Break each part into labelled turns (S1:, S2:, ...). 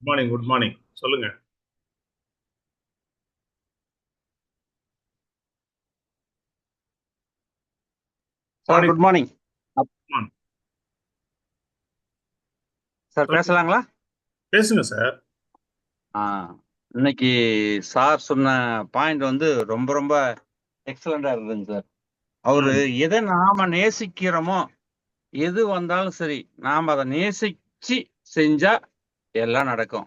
S1: Morning. Good morning. சொல்லுங்க.
S2: Sir
S1: morning.
S2: Good morning.
S1: Morning.
S2: Sir
S1: சொல்லுங்க.
S2: பேசலாங்களா?
S1: பேசுங்க சார்.
S2: ஆ இன்னைக்கு சார் சொன்ன பாயிண்ட் வந்து ரொம்ப ரொம்ப எக்ஸலண்டா இருந்ததுங்க சார். அவரு
S1: ம்.
S2: எதை நாம நேசிக்கிறோமோ எது வந்தாலும் சரி நாம அதை நேசிச்சு செஞ்சா எல்லாம் நடக்கும்.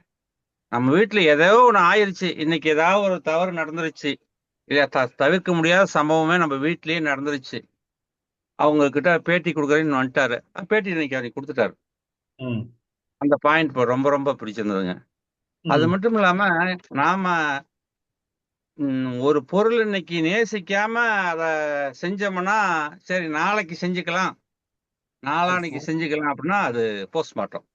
S2: நம்ம வீட்டுல ஏதோ ஒண்ணு ஆயிருச்சு, இன்னைக்கு ஏதாவது ஒரு தவறு நடந்துருச்சு, இல்ல தவிர்க்க முடியாத சம்பவமே நம்ம வீட்லயே நடந்துருச்சு. அவங்க கிட்ட பேட்டி கொடுக்குறேன்னு வந்துட்டாரு, பேட்டி இன்னைக்கு அவருக்கு கொடுத்துட்டாரு.
S1: ம்.
S2: அந்த பாயிண்ட் இப்போ ரொம்ப ரொம்ப பிடிச்சிருந்ததுங்க. அது
S1: ம்.
S2: மட்டும் இல்லாம நாம ஒரு பொருள் இன்னைக்கு நேசிக்காம அத செஞ்சோம்னா, சரி நாளைக்கு செஞ்சுக்கலாம், நாளான்னைக்கு செஞ்சுக்கலாம் அப்படின்னா அது போஸ்ட்மார்ட்டம்.
S1: ம்.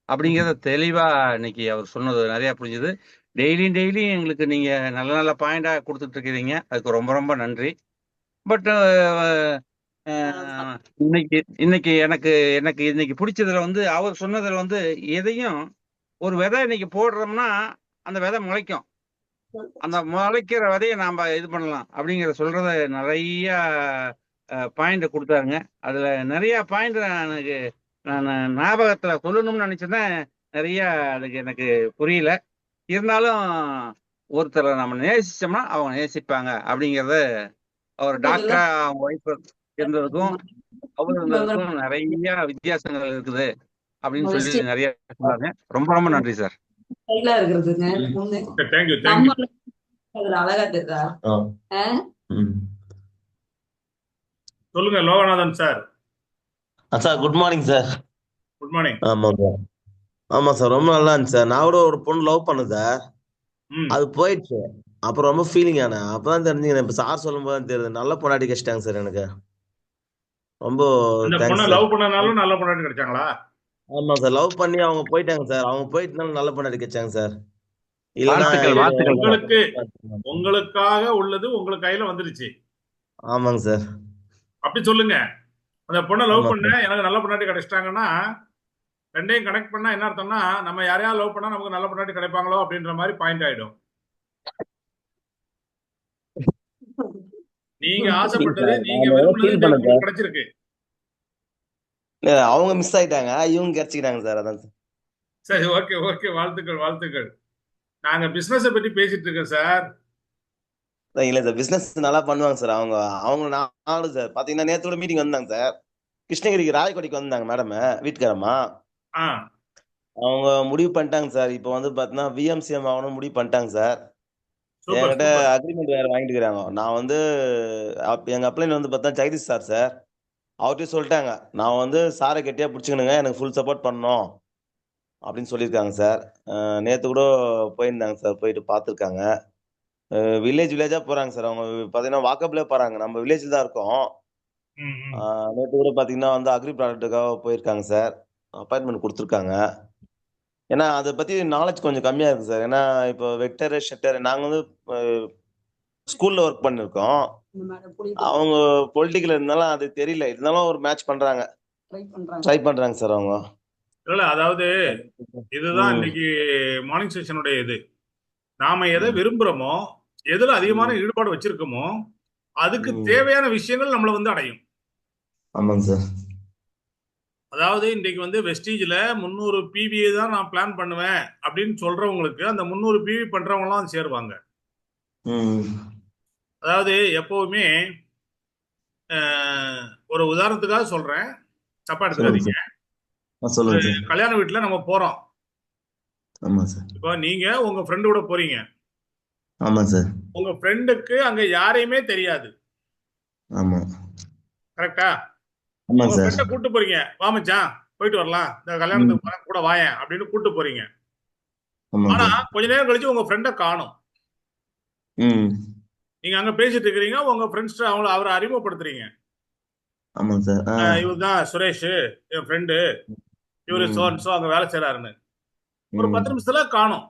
S2: அப்படிங்கிறத தெளிவா இன்னைக்கு அவர் சொன்னது நிறைய புரிஞ்சுது. டெய்லியும் எங்களுக்கு நீங்க நல்ல நல்ல பாயிண்டா கொடுத்துட்டு இருக்கிறீங்க, அதுக்கு ரொம்ப ரொம்ப நன்றி. பட் இன்னைக்கு இன்னைக்கு எனக்கு எனக்கு இன்னைக்கு பிடிச்சதுல வந்து அவர் சொன்னதுல வந்து எதையும் ஒரு விதை இன்னைக்கு போடுறோம்னா அந்த விதை முளைக்கும், அந்த முளைக்கிற விதையை நாம இது பண்ணலாம் அப்படிங்கிற சொல்றத நிறைய பாயிண்ட் கொடுத்தாருங்க. அதுல நிறைய பாயிண்ட் எனக்கு நான் ஞாபகத்துல சொல்லணும்னு நினைச்சேன். நிறைய அதுக்கு எனக்கு புரியல. இருந்தாலும் ஒருத்தரை நம்ம நேசிச்சோம்னா அவங்க நேசிப்பாங்க அப்படிங்கறத அவர் டாக்டரா அவங்க ஒய்ஃப் இருந்ததுக்கும் அவர் இருந்ததுக்கும் நிறைய வித்தியாசங்கள் இருக்குது அப்படின்னு சொல்லி நிறைய சொன்னாங்க. ரொம்ப ரொம்ப நன்றி சார்.
S3: இருக்கிறதுங்க
S1: தேங்க்யூ. தேங்க்யூ.
S3: நம்ம அழகா தெரியுதா?
S1: சொல்லுங்க Loganathan sir.
S4: Sir good morning sir.
S1: Good morning.
S4: ஆமா சார். ஆமா சார், ரொம்ப நல்லா இருந்துச்சு சார். நான் கூட ஒரு பொண்ணு லவ் பண்ணேன் சார்.
S1: ம்.
S4: அது போயிடுச்சு. அப்புறம் ரொம்ப ஃபீலிங் ஆனேன். அப்பதான் தெரிஞ்சுக்கிறேன், இப்ப சார் சொல்லும் போது தெரியுது, நல்ல பொண்டாட்டி கிடைச்சிட்டாங்க சார் எனக்கு. ரொம்ப
S1: அந்த பொண்ணை
S4: தேங்க்ஸ் சார்.
S1: லவ் பண்ணனாலும் நல்ல பொண்ணாட்டி கிடைச்சாங்களா?
S4: ஆமா சார், லவ் பண்ணி அவங்க போயிட்டாங்க சார். அவங்க போயிட்டுனால நல்ல பொண்டாட்டி கிடைச்சாங்க சார். இல்லைன்னா
S2: வாழ்த்துக்கள் வாழ்த்துக்கள் சார்.
S1: உங்களுக்கு உங்களுக்காக உள்ளது உங்களுக்கு கையில வந்துருச்சு.
S4: ஆமாங்க சார்.
S1: அப்படி சொல்லுங்க. அந்த பொண்ணை லவ்
S4: ஆமா
S1: பண்ண
S4: சார்.
S1: எனக்கு நல்ல பொண்ணாட்டி கிடைச்சிட்டாங்கன்னா ரெண்டையும் கனெக்ட் பண்ணா என்ன அர்த்தம்னா, நம்ம யாரையாவது லவ் பண்ணா நமக்கு நல்ல பொண்ணாட்டி கிடைப்பாங்களோ அப்படின்ற மாதிரி பாயிண்ட் ஆயிடும். நீங்க ஆசைப்பட்டது,
S4: சார்
S1: நீங்க
S4: நான்
S1: விரும்பினது
S4: ஃபீல்
S1: இன்னைக்கு
S4: பண்ணேன்
S1: உங்களுக்கு
S4: சார்.
S1: கிடைச்சிருக்கு.
S4: அவங்க மிஸ் ஆயிட்டாங்க, இவங்க கிடைச்சிக்கிட்டாங்க சார். அதான் சார்.
S1: சரி, ஓகே ஓகே. வாழ்த்துக்கள் வாழ்த்துக்கள். நாங்க பிசினஸ பத்தி பேசிட்டு இருக்கோம் சார்.
S4: இல்ல சார், பிசினஸ் நல்லா பண்ணுவாங்க சார். அவங்க நானும் சார் பாத்தீங்கன்னா நேத்தோட மீட்டிங் வந்தாங்க சார். கிருஷ்ணகிரிக்கு ராயக்கோட்டைக்கு வந்தாங்க மேடம், வீட்டுக்காரம்மா.
S1: ஆ.
S4: அவங்க முடிவு பண்ணிட்டாங்க சார். இப்போ வந்து பாத்தீங்கன்னா விஎம்சிஎம் ஆகணும் முடிவு பண்ணிட்டாங்க சார்.
S1: சூப்பர்
S4: என்கிட்ட
S1: சூப்பர்.
S4: அக்ரிமெண்ட் வேற வாங்கிட்டு இருக்காங்க. நான் வந்து எங்க அப்ளைன் வந்து பார்த்தா ஜெகதீஷ் சார் சார். அவர்கிட்ட சொல்லிட்டாங்க, நான் வந்து சாரை கெட்டியா பிடிச்சிக்கணுங்க, எனக்கு ஃபுல் சப்போர்ட் பண்ணணும் அப்படின்னு சொல்லியிருக்காங்க சார். நேத்து கூட போயிருந்தாங்க சார், போயிட்டு பார்த்துருக்காங்க. வில்லேஜா போறாங்க சார். அவங்க பாத்தீங்கன்னா வாக்கப்லேயே போறாங்க, நம்ம வில்லேஜில் தான் இருக்கோம்.
S1: ம், ம்.
S4: நேத்து கூட பாத்தீங்கன்னா வந்து அக்ரி ப்ராடக்ட்டுக்காக போயிருக்காங்க சார். அப்பாயின்மெண்ட் கொடுத்துருக்காங்க. ஏன்னா அதை பத்தி நாலேஜ் கொஞ்சம் கம்மியா இருக்கு சார். ஏன்னா இப்போ வெக்டர் ஷெட்டர் நாங்க வந்து ஸ்கூல்ல ஒர்க் பண்ணிருக்கோம். அவங்க பொலிட்டிக்கல் இருந்தாலும் அது தெரியல. இருந்தாலும் ஒரு மேட்ச் பண்றாங்க, ட்ரை பண்றாங்க சார் அவங்க.
S1: இல்ல அதாவது இதுதான்
S4: ம்.
S1: இன்னைக்கு மார்னிங் செஷனுடைய இது. நாம எதை
S4: ம்.
S1: விரும்புறோமோ, எதுல அதிகமான
S4: ம்.
S1: ஈடுபாடு வச்சிருக்கோமோ அதுக்கு
S4: ம்.
S1: தேவையான விஷயங்கள் நம்மள வந்து அடையும்.
S4: ஆமாங்க சார்.
S1: அதாவது இன்னைக்கு வந்து வெஸ்டீஜ்ல 300 பிவிஏ தான் நான் பிளான் பண்ணுவேன் அப்படின்னு சொல்றவங்களுக்கு அந்த 300 பிவி பண்றவங்கலாம் சேருவாங்க.
S4: ம்.
S1: அதாவது எப்பவுமே அஹ், ஒரு உதாரணத்துக்காக சொல்றேன், தப்பா
S4: சொல்லுங்க
S1: எடுத்துக்காதீங்க.
S4: சார்.
S1: ஒரு
S4: சொல்லுங்க சார்.
S1: கல்யாண வீட்டுல நம்ம போறோம்.
S4: ஆமா சார்.
S1: இப்போ நீங்க உங்க ஃப்ரெண்டோட போறீங்க.
S4: ஆமா சார்.
S1: உங்க ஃப்ரெண்டுக்கு அங்க யாரையுமே தெரியாது.
S4: ஆமா.
S1: கரெக்டா?
S4: ஆமாங்க
S1: உங்க
S4: சார்.
S1: ஃப்ரெண்ட கூட்டு போறீங்க. வா மச்சான், போயிட்டு வரலாம், இந்த
S4: ம்.
S1: கல்யாணத்துக்கு போறேன், கூட வாயேன் அப்படின்னு கூட்டு போறீங்க.
S4: ஆமாங்க
S1: ஆனா
S4: சார்.
S1: கொஞ்ச நேரம் கழிச்சு உங்க ஃப்ரெண்ட காணும்.
S4: ம்.
S1: நீங்க அங்க பேசிட்டு இருக்கிறீங்க, உங்க ஃப்ரெண்ட்ஸ் அவரை அறிமுகப்படுத்துறீங்க.
S4: ஆமாங்க சார்.
S1: இவர் தான் சுரேஷ், என் ஃப்ரெண்டு, இவரு சோ
S4: ம்.
S1: அண்ட் சோ அங்க வேலை செய்யறாருன்னு. ஒரு 10
S4: ம்.
S1: நிமிஷத்துல காணும்.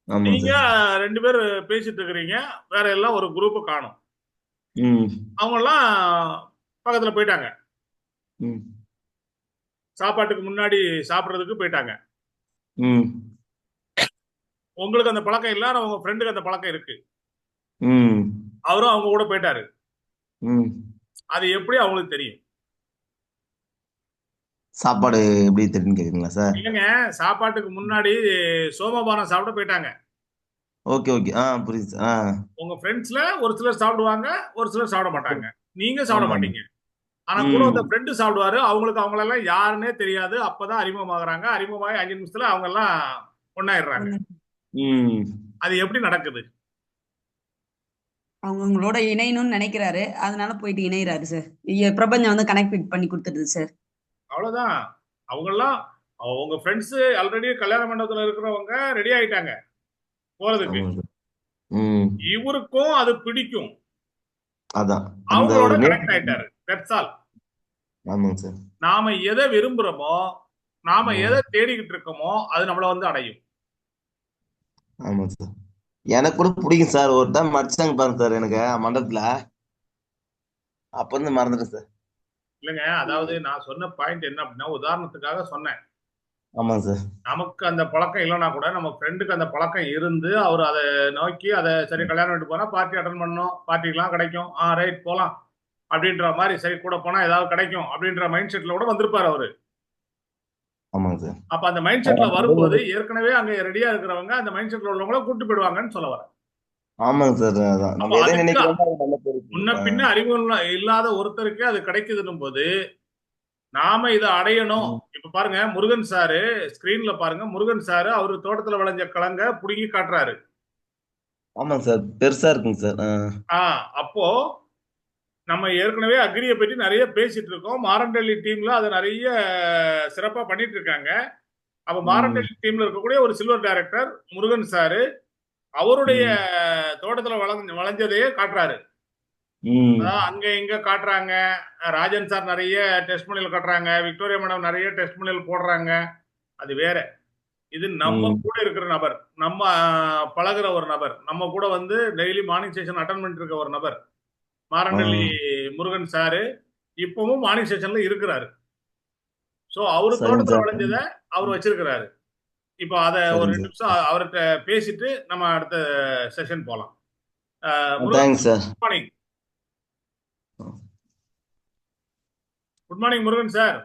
S4: ஆமாங்க
S1: நீங்க
S4: சார்.
S1: 2 பேர் பேசிட்டு இருக்கிறீங்க, வேற எல்லாம் ஒரு குரூப் காணும்.
S4: ம்.
S1: அவங்க எல்லாம் பக்கத்துல போயிட்டாங்க.
S4: ம்.
S1: சாப்பாட்டுக்கு முன்னாடி சாப்பிடுறதுக்கு போயிட்டாங்க.
S4: ம்
S1: உங்களுக்கு அந்த பழக்கம் இல்ல, ஆனா உங்க ஃப்ரெண்டுக்கு அந்த பழக்கம் இருக்கு.
S4: ம்
S1: அவரும் அவங்க கூட போயிட்டாரு.
S4: ம்
S1: அது எப்படி அவங்களுக்கு தெரியும்?
S4: சாப்பாடு எப்படி தெரியுன்னு கேக்குறீங்களா சார்?
S1: இல்லைங்க, சாப்பாட்டுக்கு முன்னாடி சோமபானம் சாப்பிட போயிட்டாங்க.
S4: ஓகே ஓகே புரியுது சார்.
S1: உங்க ஃப்ரெண்ட்ஸ்ல ஒரு சிலர் சாப்பிடுவாங்க, ஒரு சிலர் சாப்பிட மாட்டாங்க. நீங்க சாப்பிட
S4: ஆமா ஆமா.
S1: மாட்டீங்க. ஆனா கூட
S4: ம்
S1: வந்த ஃப்ரெண்டு சாப்பிடுவாரு. அவங்களுக்கு அவங்களெல்லாம் யாருன்னே தெரியாது. அப்பதான் அறிமுகமாகறாங்க. அறிமுகமாகி 5 நிமிஷத்துல அவங்க எல்லாம் ஒண்ணாயிடுறாங்க.
S4: ம்
S1: அது எப்படி நடக்குது?
S3: அவங்களோட இணையணும்னு நினைக்கிறாரு. அதனால போயிட்டு இணையறாரு சார். பிரபஞ்சம் வந்து கனெக்ட் பண்ணி கொடுத்துருது சார்.
S1: அவ்வளவுதான். அவங்கெல்லாம் உங்க ஃப்ரெண்ட்ஸ் ஆல்ரெடி கல்யாண மண்டபத்துல இருக்கிறவங்க ரெடி ஆயிட்டாங்க போறதுக்கு.
S4: ஆமாங்க சார். ம்
S1: இவருக்கும் அது பிடிக்கும்.
S4: அதான் அந்த
S1: அவங்களோட
S4: ஒரு
S1: கனெக்ட் ஆயிட்டாரு. That's all.
S4: ஆமாங்க சார்.
S1: நாம எதை விரும்புறோமோ, நாம
S4: ம்
S1: எதை தேடிக்கிட்டு இருக்கோமோ, அது நம்மள வந்து அடையும்.
S4: ஆமாங்க சார். எனக்கு கூட பிடிக்கும் சார். ஒரு டைம் மடிச்சாங்க பாருங்க சார் எனக்கு மண்டபத்துல. அப்ப இருந்து மறந்துட்டேன் சார்.
S1: இல்லைங்க, அதாவது நான் சொன்ன பாயிண்ட் என்ன அப்படின்னா, உதாரணத்துக்காக சொன்னேன்.
S4: ஆமாங்க சார்.
S1: நமக்கு அந்த பழக்கம் இல்லைன்னா கூட நம்ம ஃப்ரெண்டுக்கு அந்த பழக்கம் இருந்து அவர் அதை நோக்கி அதை சரி கல்யாணம் வீட்டு போனா பார்ட்டி அட்டன் பண்ணணும், பார்ட்டிலாம் கிடைக்கும், ரைட் போலாம் அப்படின்ற மாதிரி, சரி கூட போனா ஏதாவது கிடைக்கும் அப்படின்ற மைண்ட் செட்ல கூட வந்திருப்பாரு அவரு.
S4: ஆமாங்க சார்.
S1: அப்ப அந்த மைண்ட் செட்ல வரும்போது ஏற்கனவே அங்க ரெடியா இருக்கிறவங்க அந்த மைண்ட் செட்ல உள்ளவங்கள கூட்டு போயிடுவாங்கன்னு சொல்ல வரேன்.
S4: ஆமாங்க சார். அதான்
S1: அப்ப
S4: நம்ம எதை
S1: அதுக்கு
S4: நினைக்கிறோமோ அது நல்ல
S1: முன்ன
S4: பேருக்கு.
S1: பின்ன அறிமுகம் இல்லாத ஒருத்தருக்கு அது கிடைக்குதுன்னும் போது நாம இதை அடையணும். இப்ப பாருங்க, முருகன் சாரு ஸ்கிரீன்ல பாருங்க, முருகன் சாரு அவரு தோட்டத்துல விளைஞ்ச கிழங்க புடுங்கி காட்டுறாரு.
S4: ஆமாங்க சார். பெருசா இருக்குங்க சார்.
S1: அப்போ நம்ம ஏற்கனவே அக்ரியை பற்றி நிறைய பேசிட்டு இருக்கோம். மாரண்டல்லி டீம்ல அதை நிறைய சிறப்பா பண்ணிட்டு இருக்காங்க. அப்ப மாரண்டல்லி டீம்ல இருக்கக்கூடிய ஒரு சில்வர் டைரக்டர் முருகன் சாரு அவருடைய தோட்டத்துல வளைஞ்சதையே காட்டுறாரு. அங்க இங்க காட்டுறாங்க. ராஜன் சார் நிறைய டெஸ்ட்மோனியல் காட்டுறாங்க. விக்டோரியா மேடம் நிறைய டெஸ்ட்மோனியல் போடுறாங்க. அது வேற. இது நம்ம கூட இருக்கிற நபர், நம்ம பழகுற ஒரு நபர், நம்ம கூட வந்து டெய்லி மார்னிங் செஷன் அட்டன் பண்ணிட்டு இருக்க ஒரு நபர் மாரண்டல்லி முருகன் சாரு இப்பவும் மார்னிங் செஷன்ல இருக்கிறாரு. சோ அவரு தோட்டத்துல விளைஞ்சதை அவர் வச்சிருக்கிறாரு. இப்போ அத ஒரு 2 நிமிஷம் அவர்கிட்ட பேசிட்டு நம்ம அடுத்த செஷன் போலாம். Murugan sir, good morning. Good morning Murugan sir.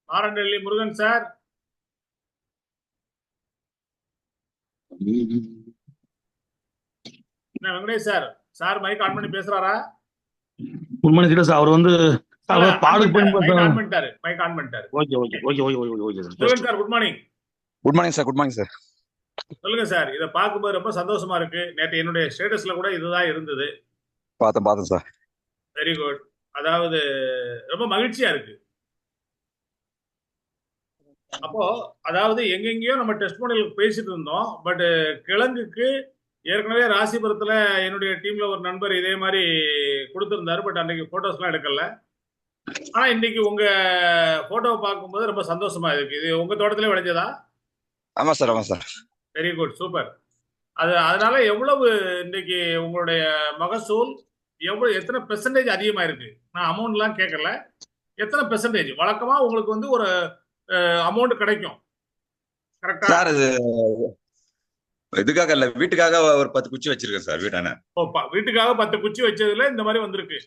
S1: Marandalli Murugan sir. என்ன Venkatesh sir, sir mike on பண்ணி பேசுறாரா?
S5: Good morning sir. அவர் வந்து பாடுக்கு போய்
S1: மைக் ஆன் பண்ணிட்டாரு.
S5: Okay okay okay okay okay okay sir.
S1: Murugan sir, good morning.
S5: Good morning sir. Good morning sir.
S1: சொல்லுங்க sir. இதை பார்க்கும்போது ரொம்ப சந்தோஷமா இருக்கு. நேற்று என்னுடைய ஸ்டேட்டஸ்ல கூட இதுதான் இருந்தது.
S5: பார்த்தேன் சார்.
S1: Very good. அதாவது ரொம்ப மகிழ்ச்சியா இருக்கு. அப்போ அதாவது எங்கெங்கயோ நம்ம டெஸ்ட்மோனியல் பேசிட்டு இருந்தோம். பட் கிழங்குக்கு ஏற்கனவே ராசிபுரத்துல என்னுடைய டீம்ல ஒரு நண்பர் இதே மாதிரி கொடுத்திருந்தாரு. பட் அன்னைக்கு போட்டோஸ் எல்லாம் எடுக்கல. ஆனா இன்னைக்கு உங்க போட்டோவை பார்க்கும்போது ரொம்ப சந்தோஷமா இருக்கு. இது உங்க தோட்டத்திலே விளைஞ்சதா?
S5: ஆமா சார். ஆமா சார்.
S1: Very good, super. அதனால எவ்வளவு இன்னைக்கு உங்களுடைய மகசூல் எத்தனை பெர்சன்டேஜ் அதிகமா இருக்கு? நான் அமௌண்ட் எல்லாம் கேட்கல. எத்தனை பெர்சன்டேஜ் வழக்கமா உங்களுக்கு வந்து ஒரு அமௌண்ட் கிடைக்கும்? கரெக்டா
S6: சார்? இது இதுக்காக இல்ல, வீட்டுக்காக ஒரு 10 குச்சி வச்சிருக்கேன் சார் வீட்டான.
S1: வீட்டுக்காக 10 குச்சி வச்சதுல இந்த மாதிரி வந்திருக்கு.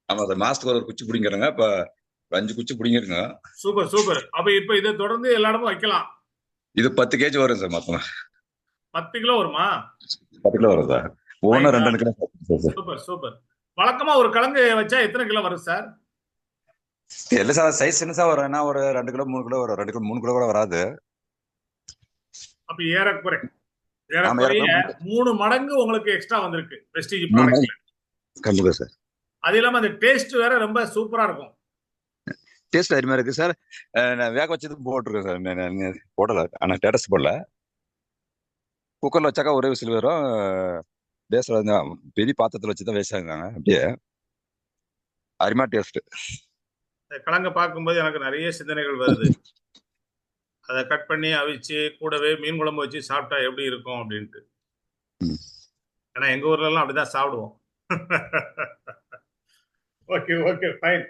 S6: ஆமா சார். மாசத்துக்கு ஒரு குச்சி பிடிங்கிறங்க. இப்ப 5 குச்சி பிடிங்கிருங்க.
S1: Super super. அப்ப இப்ப இதை தொடர்ந்து எல்லா இடமும் வைக்கலாம்.
S6: இது 10 கேஜி வரும் சார் மொத்தமா.
S1: 10 கிலோ வருமா?
S6: 10 கிலோ வரும் சார். ஒவ்வொன்றும் 2 கிலோ.
S1: Super super. வழக்கமா ஒரு கிழங்கு வச்சா எத்தனை கிலோ வரும் சார்?
S6: இல்ல சார், சைஸ் சின்னசா வரும். என்ன ஒரு 2 கிலோ 3 கிலோ வரும். 2 கிலோ 3 கிலோ கூட வராது.
S1: அப்ப ஏறக்குறை 3 மடங்கு உங்களுக்கு எக்ஸ்ட்ரா வந்திருக்கு வெஸ்டீஜ் ப்ராடக்ட்ல.
S6: கண்டிப்பா சார்.
S1: அது இல்லாம அந்த டேஸ்ட் வேற ரொம்ப சூப்பரா இருக்கும்.
S6: டேஸ்ட் அருமையா இருக்கு சார். நான் வேக வச்சது போட்டிருக்கேன் சார். போடல, ஆனா ஸ்டேட்டஸ் போடல. குக்கர்ல வச்சாக்கா ஒரே விசில் வரும். பேசுற பெரிய பாத்திரத்துல வச்சுதான் வேஸ்டாங்க. அப்படியே அருமையா டேஸ்ட்.
S1: கிழங்க பார்க்கும்போது எனக்கு நிறைய சிந்தனைகள் வருது. அதை கட் பண்ணி அவிச்சு கூடவே மீன் குழம்பு வச்சு சாப்பிட்டா எப்படி இருக்கும் அப்படின்ட்டு. ஏன்னா எங்க ஊர்ல எல்லாம் அப்படிதான் சாப்பிடுவோம். Okay okay fine.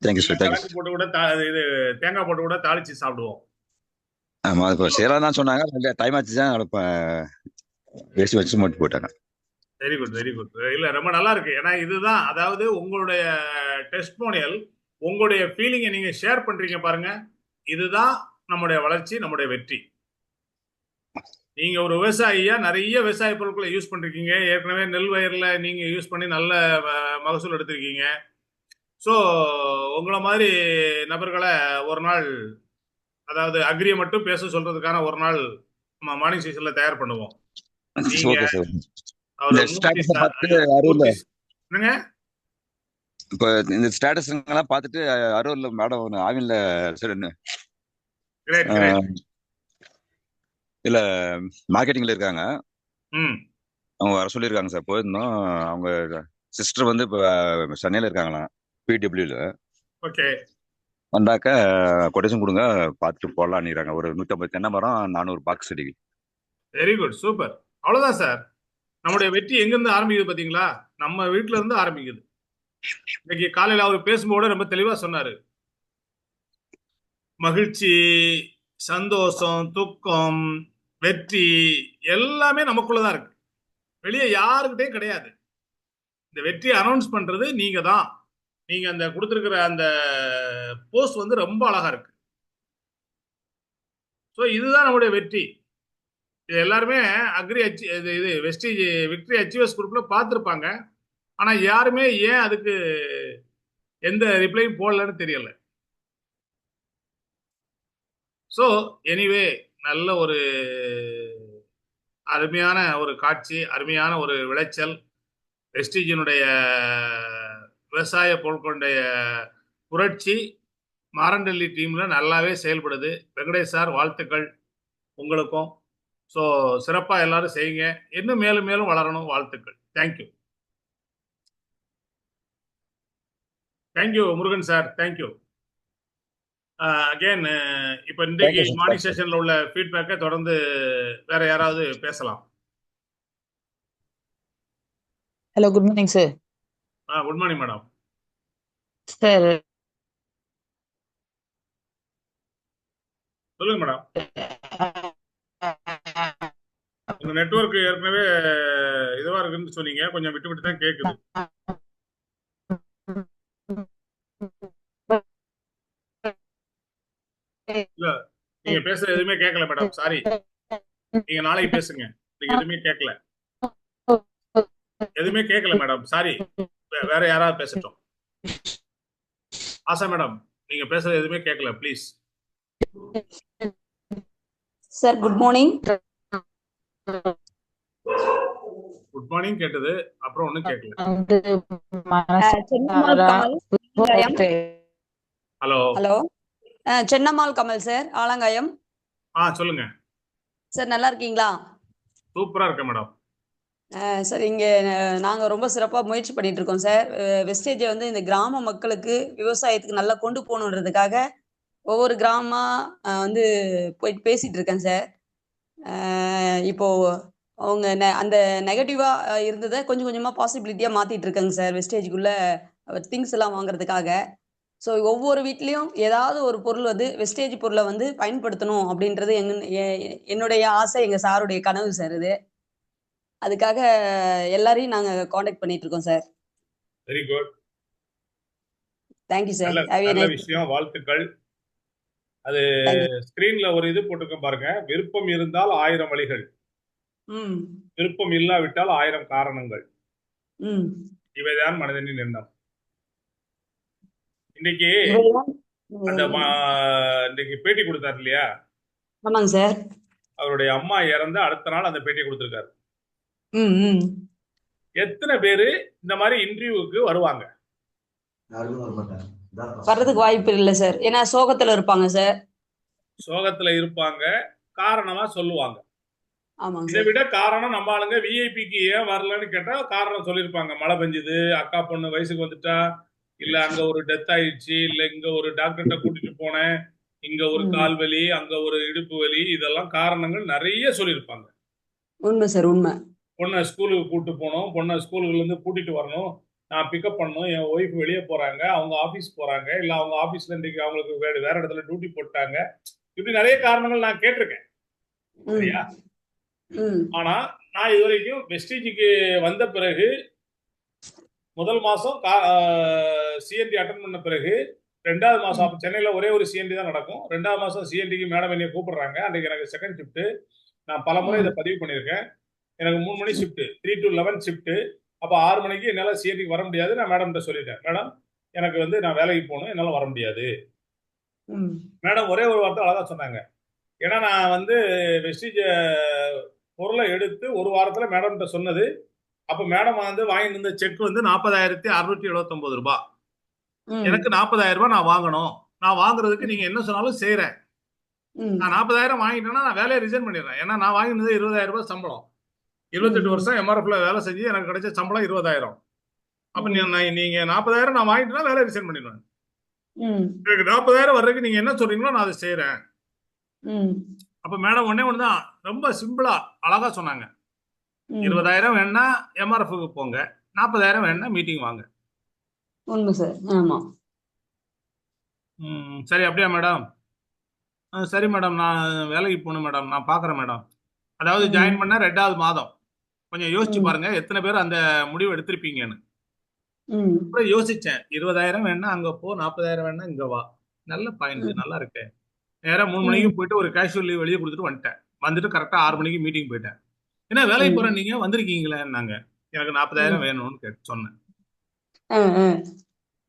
S6: Thank you sir, thank you
S1: கணக்கு
S6: சார்.
S1: போட்டு கூட இது தேங்காய் போட்டு கூட தாளிச்சு சாப்பிடுவோம்.
S6: ஆமா, இப்போ செய்யலாம் தான் சொன்னாங்க. டைம் ஆச்சு தான் இப்போ வேஸ்ட் வச்சு மட்டும் போட்டாங்க.
S1: Very good very good. இல்ல ரொம்ப நல்லா இருக்கு. ஏன்னா இதுதான் அதாவது உங்களுடைய டெஸ்ட்மோனியல், உங்களுடைய ஃபீலிங்கை நீங்க ஷேர் பண்றீங்க பாருங்க. இதுதான் நம்முடைய வளர்ச்சி, நம்முடைய வெற்றி. நீங்க ஒரு விவசாயியா நிறைய விவசாய பொருட்களை யூஸ் பண்றீங்க. ஏற்கனவே நெல் வயல்ல நீங்க யூஸ் பண்ணி நல்ல மகசூல் எடுத்திருக்கீங்க. ஸோ உங்களை மாதிரி நபர்களை ஒரு நாள், அதாவது அக்ரியை மட்டும் பேச சொல்றதுக்கான ஒரு நாள் நம்ம மார்னிங் செஷன்ல தயார் பண்ணுவோம். நீங்க
S6: ஓகே சார்.
S1: அவரு
S6: இந்த
S1: மூர்த்தி
S6: ஸ்டேட்டஸை
S1: சார்,
S6: பார்த்துட்டு அரூர்ல
S1: என்னங்க
S6: இப்போ இந்த ஸ்டேட்டஸ்லாம் பார்த்துட்டு அரூர்ல மேடம் ஒன்று ஆவின்ல சரி
S1: கிரேட் கிரேட்.
S6: இல்ல மார்க்கெட்டிங்ல இருக்காங்க.
S1: ம்
S6: அவங்க வர சொல்லியிருக்காங்க சார். போயிருந்தோம். அவங்க சிஸ்டர் வந்து இப்போ சென்னையில இருக்காங்களாம், பிடபிள்யூல.
S1: ஓகே
S6: வந்தாக்க கொட்டேஷன் கொடுங்க, பார்த்துட்டு போடலான்னுறாங்க. ஒரு 150 தென்னை மரம், 400 பாக்ஸ் செடி.
S1: Very good super. அவ்வளவுதான் சார். நம்முடைய வெற்றி எங்கிருந்து ஆரம்பிக்குது பாத்தீங்களா? நம்ம வீட்டுல இருந்து ஆரம்பிக்குது. இன்னைக்கு காலையில அவர் பேசும்போது ரொம்ப தெளிவா சொன்னாரு. மகிழ்ச்சி, சந்தோஷம், துக்கம், வெற்றி எல்லாமே நமக்குள்ளதான் இருக்கு. வெளியே யாருக்கிட்டையும் கிடையாது. இந்த வெற்றியை அனௌன்ஸ் பண்றது நீங்க தான். நீங்க அந்த கொடுத்திருக்கிற அந்த போஸ்ட் வந்து ரொம்ப அழகா இருக்கு. ஸோ இதுதான் நம்முடைய வெற்றி. இது எல்லாருமே அக்ரி இது வெஸ்டேஜ் விக்டரி அச்சீவர்ஸ் குரூப்ல பார்த்துருப்பாங்க. ஆனா யாருமே ஏன் அதுக்கு எந்த ரிப்ளையும் போடலன்னு தெரியல. ஸோ எனிவே நல்ல ஒரு அருமையான ஒரு காட்சி, அருமையான ஒரு விளைச்சல். வெஸ்டீஜினுடைய விவசாய பொருட்களுடைய புரட்சி மாரண்டல்லி டீம்ல நல்லாவே செயல்படுது. வெங்கடேஷ் சார் வாழ்த்துக்கள் உங்களுக்கும். ஸோ சிறப்பா எல்லாரும் செய்யுங்க. இன்னும் மேலும் மேலும் வளரணும். வாழ்த்துக்கள். Thank you thank you Murugan sir. Thank you again. இப்போ இன்றைக்கு
S6: தேங்க்யூ சார்.
S1: மார்னிங் செஷன்ல உள்ள ஃபீட்பேக்கை தொடர்ந்து வேற யாராவது பேசலாம்.
S7: Hello, good morning, sir.
S1: Good morning madam.
S7: Sir,
S1: சொல்லுங்க மேடம். உங்க நெட்வொர்க் ஏற்கனவே இதுவா இருக்குன்னு சொன்னீங்க. கொஞ்சம் விட்டு விட்டு தான் கேக்குது. இல்ல நீங்க பேசுறது எதுவுமே கேட்கல மேடம். சாரி. நீங்க நாளைக்கு பேசுங்க. நீங்க எதுவுமே கேட்கல. எதுவுமே கேட்கல மேடம். சாரி. வேற யாராவது பேசட்டும். ஆசா மேடம், நீங்க பேசுறது எதுவுமே கேட்கல. Please.
S3: Sir good morning.
S1: Good morning கேட்டது, அப்புறம் ஒண்ணும் கேட்கல.
S3: Chennammal Kamal Alangayam.
S1: Hello
S3: hello, Chennammal Kamal sir, Alangayam.
S1: சொல்லுங்க
S3: சார் நல்லா இருக்கீங்களா?
S1: சூப்பரா இருக்கேன் மேடம்.
S3: சார் இங்கே நாங்கள் ரொம்ப சிறப்பாக முயற்சி பண்ணிட்டு இருக்கோம் சார். வெஸ்டேஜை வந்து இந்த கிராம மக்களுக்கு விவசாயத்துக்கு நல்லா கொண்டு போகணுன்றதுக்காக ஒவ்வொரு கிராமமாக வந்து போயிட்டு பேசிட்டு இருக்கேன் சார். இப்போ அவங்க அந்த நெகட்டிவாக இருந்ததை கொஞ்சம் கொஞ்சமாக பாசிபிலிட்டியாக மாற்றிட்டு இருக்காங்க சார் வெஸ்டேஜுக்குள்ளே திங்ஸ் எல்லாம் வாங்குறதுக்காக. ஸோ ஒவ்வொரு வீட்லேயும் ஏதாவது ஒரு பொருள் வந்து வெஸ்டேஜ் பொருளை வந்து பயன்படுத்தணும் அப்படின்றது என்னுடைய ஆசை, எங்கள் சாருடைய கனவு சார் இது. அதுக்காக எல்லாரையும் நாங்கள் காண்டாக்ட் பண்ணிட்டு இருக்கோம் sir.
S1: Very good.
S3: Thank you sir.
S1: நல்ல விஷயம். வாழ்த்துக்கள். அது ஸ்கிரீன்ல ஒரு இது போட்டிருக்கேன் பாருங்க. விருப்பம் இருந்தால் 1000 வழிகள், விருப்பம் இல்லாவிட்டால் 1000 காரணங்கள். இவைதான் மனிதனின் எண்ணம். இன்னைக்கு அந்த இன்னைக்கு பேட்டி கொடுத்தாரு இல்லையா?
S3: ஆமாங்க சார்.
S1: அவருடைய அம்மா இறந்து அடுத்த நாள் அந்த பேட்டி கொடுத்திருக்காரு. எத்தனை பேரு இந்த மாதிரி இன்டர்வியூக்கு வருவாங்க?
S3: வர்றதுக்கு வாய்ப்பு இல்லை சார். ஏன்னா சோகத்துல இருப்பாங்க சார்.
S1: சோகத்துல இருப்பாங்க, காரணமா சொல்லுவாங்க.
S3: ஆமாங்க
S1: இதை விட காரணம் நம்ம ஆளுங்க விஐபிக்கு ஏன் வரலன்னு கேட்டா காரணம் சொல்லியிருப்பாங்க. மழை பெஞ்சுது, அக்கா பொண்ணு வயசுக்கு வந்துட்டா, இல்ல அங்க ஒரு டெத் ஆயிடுச்சு, இல்ல இங்க ஒரு டாக்டர்கிட்ட கூட்டிட்டு போனேன், இங்க ஒரு கால் வலி, அங்க ஒரு இடுப்பு வலி, இதெல்லாம் காரணங்கள் நிறைய சொல்லியிருப்பாங்க.
S3: உண்மை சார், உண்மை.
S1: பொண்ணை ஸ்கூலுக்கு கூட்டு போகணும், பொண்ணை ஸ்கூலுக்குள்ள இருந்து கூட்டிட்டு வரணும், நான் பிக்கப் பண்ணணும், என் ஒய்ஃப் வெளியே போறாங்க, அவங்க ஆபீஸ் போறாங்க, இல்ல அவங்க ஆபீஸ்ல இன்னைக்கு அவங்களுக்கு வேற இடத்துல டியூட்டி போட்டாங்க. இப்படி நிறைய காரணங்கள் நான் கேட்டிருக்கேன்.
S3: ம்
S1: சரியா?
S3: ம்
S1: ஆனா நான் இது வரைக்கும் வெஸ்டீஜுக்கு வந்த பிறகு முதல் மாசம் சிஎன்டி அட்டன் பண்ண பிறகு 2வது மாசம் அப்ப சென்னையில ஒரே ஒரு சிஎன்டி தான் நடக்கும். 2வது மாசம் சிஎன்டிக்கு மேடம் என்னைய கூப்பிடுறாங்க. அன்றைக்கு எனக்கு செகண்ட் ஷிஃப்ட். நான் பல முறை இதை பதிவு பண்ணியிருக்கேன். எனக்கு 3 மணி ஷிஃப்ட், 3 to 11 ஷிஃப்ட். அப்ப 6 மணிக்கு என்னால சிஎன்டிக்கு வர முடியாது. நான் மேடம்கிட்ட சொல்லிட்டேன், மேடம் எனக்கு வந்து நான் வேலைக்கு போகணும், என்னால வர முடியாது.
S3: ம்
S1: மேடம் ஒரே ஒரு வார்த்தை அழகா சொன்னாங்க. ஏன்னா நான் வந்து வெஸ்டீஜ் பொருளை எடுத்து ஒரு வாரத்துல மேடம்கிட்ட சொன்னது. அப்ப மேடம் வந்து வாங்கிட்டு இருந்த செக் வந்து 40,679 ரூபாய்.
S3: ம்
S1: எனக்கு 40,000 ரூபாய் நான் வாங்கணும். நான் வாங்குறதுக்கு நீங்க என்ன சொன்னாலும் செய்யறேன்.
S3: ம்
S1: நான் 40,000 வாங்கிட்டேன்னா நான் வேலையை ரிசைன் பண்ணிடுறேன். ஏன்னா நான் வாங்கினது 20,000 ரூபாய் சம்பளம். 28 வருஷம் எம்ஆர்எஃப்ல வேலை செஞ்சு எனக்கு கிடைச்ச சம்பளம் 20,000. அப்ப நீங்க 40,000 நான் வாங்கிட்டேன்னா வேலையை ரிசைன் பண்ணிடுவேன்.
S3: ம்
S1: எனக்கு 40,000 வர்றதுக்கு நீங்க என்ன சொல்றீங்களோ நான் அதை செய்யறேன்.
S3: ம்
S1: அப்ப மேடம் ஒண்ணுதான் ரொம்ப சிம்பிளா அழகா சொன்னாங்க.
S3: ம்
S1: 20,000 வேணா எம்ஆர்எஃப்க்கு போங்க, 40,000 வேணா மீட்டிங் வாங்க.
S3: உண்மை சார். ஆமா.
S1: சரி அப்படியா மேடம்? சரி மேடம், நான் வேலைக்கு போகணும் மேடம், நான் பார்க்குறேன் மேடம். அதாவது ஜாயின் பண்ண 2வது மாதம். கொஞ்சம் யோசிச்சு
S3: ம்
S1: பாருங்க எத்தனை பேர் அந்த முடிவு எடுத்திருப்பீங்கன்னு.
S3: ம்
S1: அப்புறம் யோசிச்சேன், 20,000 வேணா அங்க போ, 40,000 வேணா இங்க வா. நல்ல பாயிண்ட்,
S3: ம்
S1: நல்லா இருக்கு. நேரா 3
S3: ம்
S1: மணிக்கு போயிட்டு ஒரு கேஷுவல் லீவ் வெளியே கொடுத்துட்டு வந்துட்டேன். வந்துட்டு கரெக்டா 6 மணிக்கு மீட்டிங் போயிட்டேன். என்ன வேலைக்கு
S3: ம்
S1: போறேன், நீங்க வந்திருக்கீங்களேன்னாங்க. எனக்கு 40,000
S3: ம்
S1: வேணும்னு சொன்னேன்.
S3: ஆ ஆ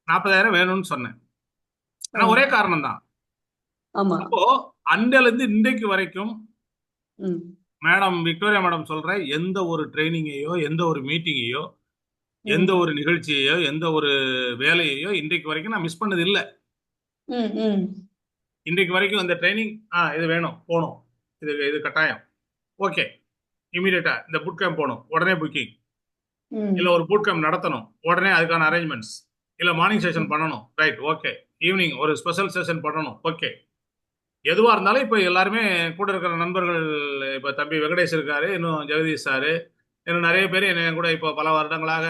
S1: 40,000 வேணும்னு சொன்னேன்.
S3: ஆ
S1: ஆனா ஒரே காரணம் தான்.
S3: ஆமா.
S1: அப்போ அன்றையில இருந்து இன்றைக்கு வரைக்கும்
S3: ம்
S1: மேடம் விக்டோரியா மேடம் சொல்ற எந்த ஒரு ட்ரைனிங்கையோ, எந்த ஒரு மீட்டிங்கையோ, எந்த
S3: ம்
S1: ஒரு நிகழ்ச்சியையோ, எந்த ஒரு வேலையையோ இன்றைக்கு வரைக்கும் நான் மிஸ் பண்ணது இல்ல.
S3: ம் ம்
S1: இன்றைக்கு வரைக்கும் அந்த ட்ரைனிங் இது வேணும், போணும், இது கட்டாயம், ஓகே, இமீடியட்டா இந்த புட் கேம்ப் போகணும், உடனே புக்கிங்,
S3: ம்
S1: இல்ல ஒரு புட் கேம்ப் நடத்தணும், உடனே அதுக்கான அரேஞ்ச்மெண்ட்ஸ், இல்ல மார்னிங் செஷன் பண்ணணும், ரைட், ஓகே, ஈவினிங் ஒரு ஸ்பெஷல் செஷன் பண்ணணும், ஓகே. எதுவா இருந்தாலும் இப்ப எல்லாருமே கூட இருக்கிற நண்பர்கள், இப்ப தம்பி வெங்கடேஷ் இருக்காரு, இன்னும் ஜெகதீஷ் சாரு, இன்னும் நிறைய பேர் என்ன கூட இப்போ பல வருடங்களாக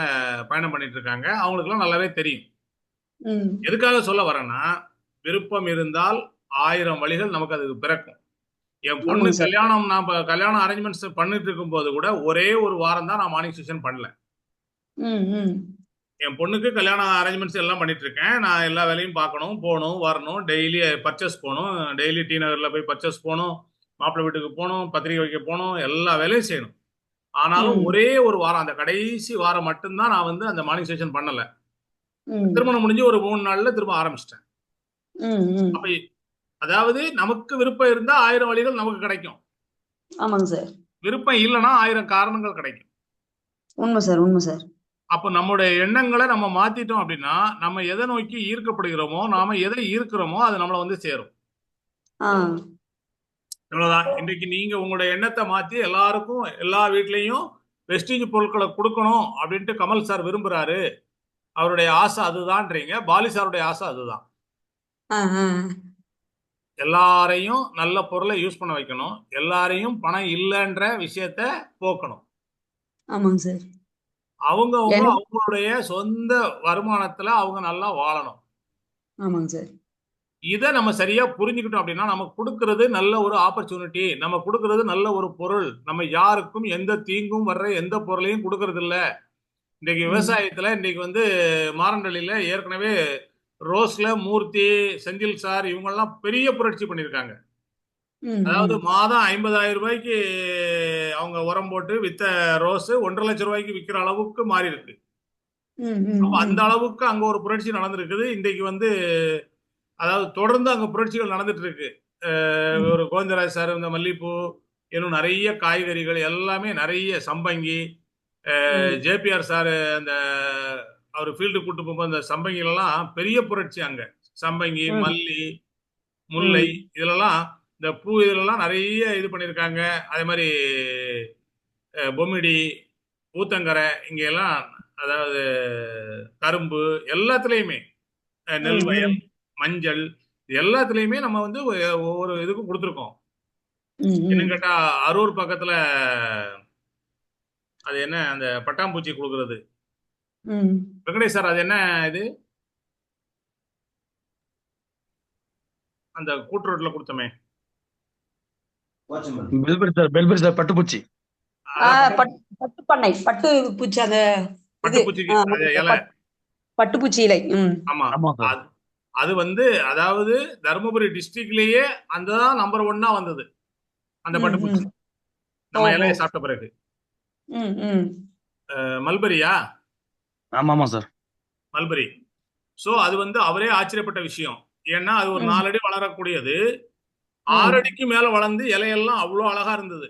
S1: பயணம் பண்ணிட்டு இருக்காங்க. அவங்களுக்குலாம் நல்லாவே தெரியும்.
S3: ம்
S1: எதுக்காக சொல்ல வரேன்னா, விருப்பம் இருந்தால் 1000 வழிகள் நமக்கு அதுக்கு பிறக்கும். என் பொண்ணு
S3: ஆமாங்க சார்.
S1: கல்யாணம், நான் கல்யாணம் அரேஞ்ச்மெண்ட்ஸ் பண்ணிட்டு இருக்கும்போது கூட ஒரே ஒரு வாரம் தான் நான் மார்னிங் செஷன் பண்ணல.
S3: ம் ம்
S1: என் பொண்ணுக்கு கல்யாணம் அரேஞ்ச்மெண்ட்ஸ் எல்லாம் பண்ணிட்டு இருக்கேன். நான் எல்லா வேலையும் பார்க்கணும், போகணும், வரணும், டெய்லி பர்ச்சேஸ் போகணும், டெய்லி டி நகர்ல போய் பர்ச்சேஸ் போகணும், மாப்பிள்ளை வீட்டுக்கு போகணும், பத்திரிகை வைக்க போகணும், எல்லா வேலையும் செய்யணும். ஆனாலும்
S3: ம்
S1: ஒரே ஒரு வாரம், அந்த கடைசி வாரம் மட்டும்தான் நான் வந்து அந்த மார்னிங் செஷன் பண்ணல.
S3: ம்
S1: திருமணம் முடிஞ்சு ஒரு 3 நாள்ல திரும்ப ஆரம்பிச்சிட்டேன்.
S3: ம் ம்
S1: அப்ப அதாவது நமக்கு விருப்பம் இருந்தா 1000 வழிகள் நமக்கு கிடைக்கும்.
S3: ஆமாங்க சார்.
S1: விருப்பம் இல்லைன்னா 1000 காரணங்கள் கிடைக்கும்.
S3: உண்மை சார். உண்மை சார்.
S1: அப்ப நம்முடைய எண்ணங்களை நம்ம மாத்திட்டோம் அப்படின்னா, நம்ம எதை நோக்கி ஈர்க்கப்படுகிறோமோ, நாம எதை ஈர்க்கிறோமோ அது நம்மளை வந்து சேரும்.
S3: ஆ
S1: இவ்வளவுதான். இன்றைக்கு நீங்க உங்களுடைய எண்ணத்தை மாத்தி எல்லாருக்கும் எல்லா வீட்லயும் வெஸ்டீஜ் பொருட்களை கொடுக்கணும் அப்படின்ட்டு கமல் சார் விரும்புறாரு. அவருடைய ஆசை அதுதான்றீங்க. பாலி சாருடைய ஆசை அதுதான்.
S3: ஆ ஆ
S1: எல்லாரையும் நல்ல பொருளை யூஸ் பண்ண வைக்கணும். எல்லாரையும் பணம் இல்லைன்ற விஷயத்த போக்கணும்.
S3: ஆமாங்க சார்.
S1: அவங்கவங்க
S3: எனக்கு
S1: அவங்களுடைய சொந்த வருமானத்துல அவங்க நல்லா வாழணும்.
S3: ஆமாங்க சார்.
S1: இதை நம்ம சரியா புரிஞ்சுக்கிட்டோம் அப்படின்னா, நம்ம கொடுக்கறது நல்ல ஒரு ஆப்பர்ச்சுனிட்டி, நம்ம கொடுக்கறது நல்ல ஒரு பொருள், நம்ம யாருக்கும் எந்த தீங்கும் வர்ற எந்த பொருளையும் கொடுக்கறது இல்ல. இன்னைக்கு
S3: ம்
S1: விவசாயத்துல இன்னைக்கு வந்து மாரண்டள்ளியில ஏற்கனவே ரோஸ்ல மூர்த்தி, செந்தில் சார் இவங்கெல்லாம் பெரிய புரட்சி பண்ணியிருக்காங்க.
S3: ம்
S1: அதாவது
S3: ம்
S1: மாதம் 50,000 ரூபாய்க்கு அவங்க உரம் போட்டு வித்த ரோஸ் 1,50,000 ரூபாய்க்கு விற்கிற அளவுக்கு மாறி இருக்கு.
S3: ம் ம்
S1: அப்ப அந்த
S3: ம்
S1: அளவுக்கு அங்க ஒரு புரட்சி நடந்திருக்குது. இன்றைக்கு வந்து அதாவது தொடர்ந்து அங்க புரட்சிகள் நடந்துட்டு இருக்கு.
S3: ம்
S1: ஒரு கோவிந்தராஜ் சார் இந்த மல்லிப்பூ, இன்னும் நிறைய காய்கறிகள் எல்லாமே நிறைய சம்பங்கி,
S3: ம்
S1: ஜேபிஆர் சார் அந்த அவர் ஃபீல்டு கூட்டு போகும்போது அந்த சம்பங்கில எல்லாம் பெரிய புரட்சி அங்க. சம்பங்கி,
S3: ம்
S1: மல்லி, முல்லை
S3: ம்
S1: இதுலலாம் இந்த பூ இதுலலாம் நிறைய இது பண்ணியிருக்காங்க. அதே மாதிரி பொம்மிடி, ஊத்தங்கரை இங்க எல்லாம், அதாவது கரும்பு எல்லாத்துலயுமே, நெல்
S3: ம்
S1: வயல்,
S3: ம்
S1: மஞ்சள் எல்லாத்துலயுமே நம்ம வந்து ஒவ்வொரு இதுக்கும் கொடுத்துருக்கோம்.
S3: ம்
S1: இன்னும்
S3: ம்
S1: கேட்டா அரூர் பக்கத்துல அது என்ன அந்த பட்டாம்பூச்சி கொடுக்கறது.
S3: ம்
S1: வெங்கடேஷ் சார் அது என்ன இது அந்த கூட்டுரோட்ல கொடுத்தமே
S5: பெல்பெரி சார் பட்டுப்பூச்சி.
S1: அதான்
S3: பட்டு பண்ணை பட்டு பூச்சி அந்த இது
S1: பட்டுப்பூச்சிக்கு அது இலை.
S3: பட்டுப்பூச்சி இலை.
S1: ஆமா
S5: ஆமா சார்.
S1: அது அதாவது தருமபுரி டிஸ்ட்ரிக்ட்லயே அந்த நம்பர் 1 வந்தது அந்த பட்டுப்பூச்சி நம்ம இலையை சாப்பிட்ட பிறகு. மல்பரியா?
S5: ஆமா சார்.
S1: மல்பரி. சோ அது அவரே ஆச்சரியப்பட்ட விஷயம். ஏன்னா அது ஒரு 4 அடி வளரக்கூடியது. 6 அடிக்கு மேல வளர்ந்து இலையெல்லாம் அவ்வளவு அழகா இருந்தது.